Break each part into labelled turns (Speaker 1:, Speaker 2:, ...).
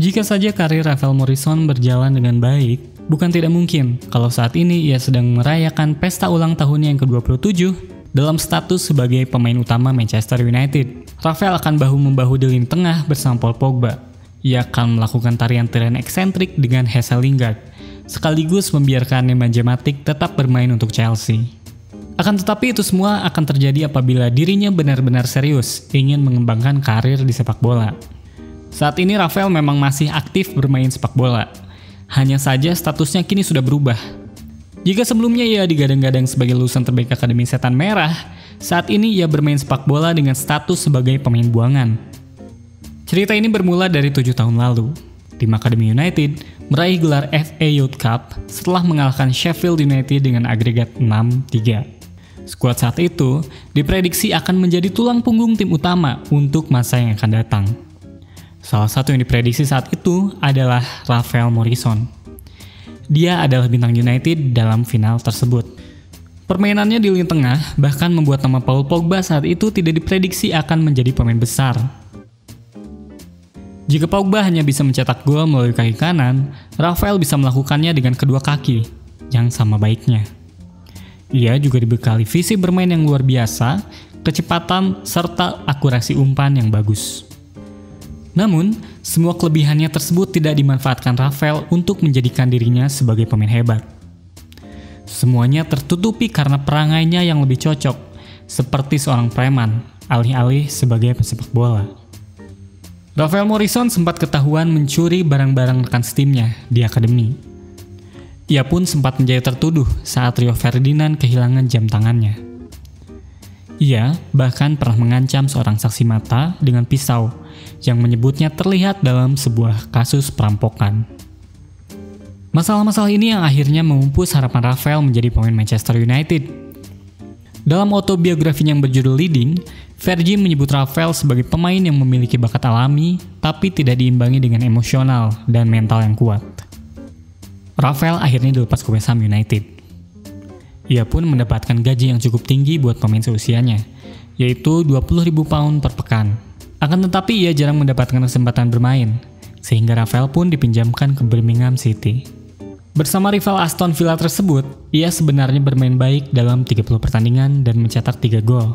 Speaker 1: Jika saja karir Rafael Morrison berjalan dengan baik, bukan tidak mungkin kalau saat ini ia sedang merayakan pesta ulang tahunnya yang ke-27 dalam status sebagai pemain utama Manchester United. Rafael akan bahu-membahu di lini tengah bersama Paul Pogba. Ia akan melakukan tarian-tarian eksentrik dengan Jesse Lingard, sekaligus membiarkan Nemanja Matic tetap bermain untuk Chelsea. Akan tetapi itu semua akan terjadi apabila dirinya benar-benar serius ingin mengembangkan karir di sepak bola. Saat ini Rafael memang masih aktif bermain sepak bola. Hanya saja statusnya kini sudah berubah. Jika sebelumnya ia digadang-gadang sebagai lulusan terbaik Akademi Setan Merah, saat ini ia bermain sepak bola dengan status sebagai pemain buangan. Cerita ini bermula dari 7 tahun lalu. Tim Akademi United meraih gelar FA Youth Cup setelah mengalahkan Sheffield United dengan agregat 6-3. Skuad saat itu diprediksi akan menjadi tulang punggung tim utama untuk masa yang akan datang. Salah satu yang diprediksi saat itu adalah Rafael Morrison. Dia adalah bintang United dalam final tersebut. Permainannya di lini tengah bahkan membuat nama Paul Pogba saat itu tidak diprediksi akan menjadi pemain besar. Jika Pogba hanya bisa mencetak gol melalui kaki kanan, Rafael bisa melakukannya dengan kedua kaki, yang sama baiknya. Ia juga dibekali visi bermain yang luar biasa, kecepatan, serta akurasi umpan yang bagus. Namun, semua kelebihannya tersebut tidak dimanfaatkan Rafael untuk menjadikan dirinya sebagai pemain hebat. Semuanya tertutupi karena perangainya yang lebih cocok, seperti seorang preman, alih-alih sebagai pesepak bola. Rafael Morrison sempat ketahuan mencuri barang-barang rekan setimnya di akademi. Ia pun sempat menjadi tertuduh saat Rio Ferdinand kehilangan jam tangannya. Ia bahkan pernah mengancam seorang saksi mata dengan pisau yang menyebutnya terlihat dalam sebuah kasus perampokan. Masalah-masalah ini yang akhirnya memupus harapan Rafael menjadi pemain Manchester United. Dalam autobiografinya yang berjudul Leading, Fergie menyebut Rafael sebagai pemain yang memiliki bakat alami tapi tidak diimbangi dengan emosional dan mental yang kuat. Rafael akhirnya dilepas ke West Ham United. Ia pun mendapatkan gaji yang cukup tinggi buat pemain seusianya, yaitu 20.000 pound per pekan. Akan tetapi ia jarang mendapatkan kesempatan bermain, sehingga Rafael pun dipinjamkan ke Birmingham City. Bersama rival Aston Villa tersebut, ia sebenarnya bermain baik dalam 30 pertandingan dan mencetak 3 gol.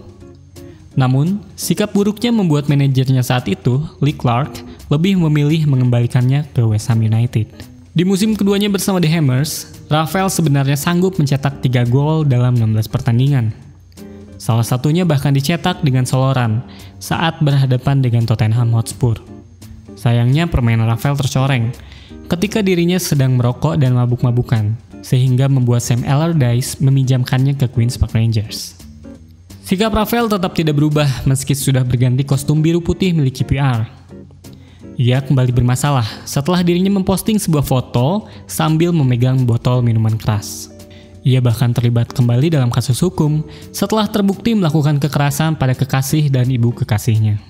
Speaker 1: Namun, sikap buruknya membuat manajernya saat itu, Lee Clark, lebih memilih mengembalikannya ke West Ham United. Di musim keduanya bersama The Hammers, Rafael sebenarnya sanggup mencetak 3 gol dalam 16 pertandingan. Salah satunya bahkan dicetak dengan soloran saat berhadapan dengan Tottenham Hotspur. Sayangnya permainan Rafael tercoreng ketika dirinya sedang merokok dan mabuk-mabukan, sehingga membuat Sam Allardyce meminjamkannya ke Queen's Park Rangers. Sikap Rafael tetap tidak berubah meski sudah berganti kostum biru putih milik KPR. Ia kembali bermasalah setelah dirinya memposting sebuah foto sambil memegang botol minuman keras. Ia bahkan terlibat kembali dalam kasus hukum setelah terbukti melakukan kekerasan pada kekasih dan ibu kekasihnya.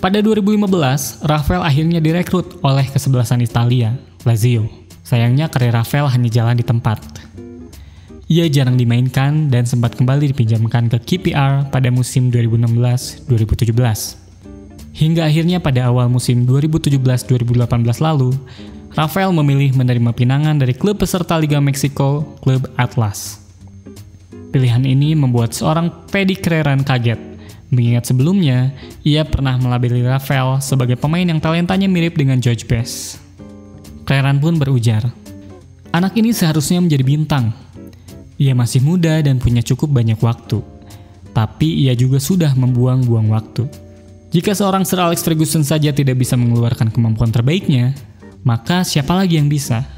Speaker 1: Pada 2015, Rafael akhirnya direkrut oleh kesebelasan Italia, Lazio. Sayangnya karir Rafael hanya jalan di tempat. Ia jarang dimainkan dan sempat kembali dipinjamkan ke KPR pada musim 2016-2017. Hingga akhirnya pada awal musim 2017-2018 lalu, Rafael memilih menerima pinangan dari klub peserta Liga Meksiko, klub Atlas. Pilihan ini membuat seorang Paddy Crerand kaget, mengingat sebelumnya ia pernah melabeli Rafael sebagai pemain yang talentanya mirip dengan George Best. Crerand pun berujar, "Anak ini seharusnya menjadi bintang. Ia masih muda dan punya cukup banyak waktu, tapi ia juga sudah membuang-buang waktu. Jika seorang Sir Alex Ferguson saja tidak bisa mengeluarkan kemampuan terbaiknya, maka siapa lagi yang bisa?"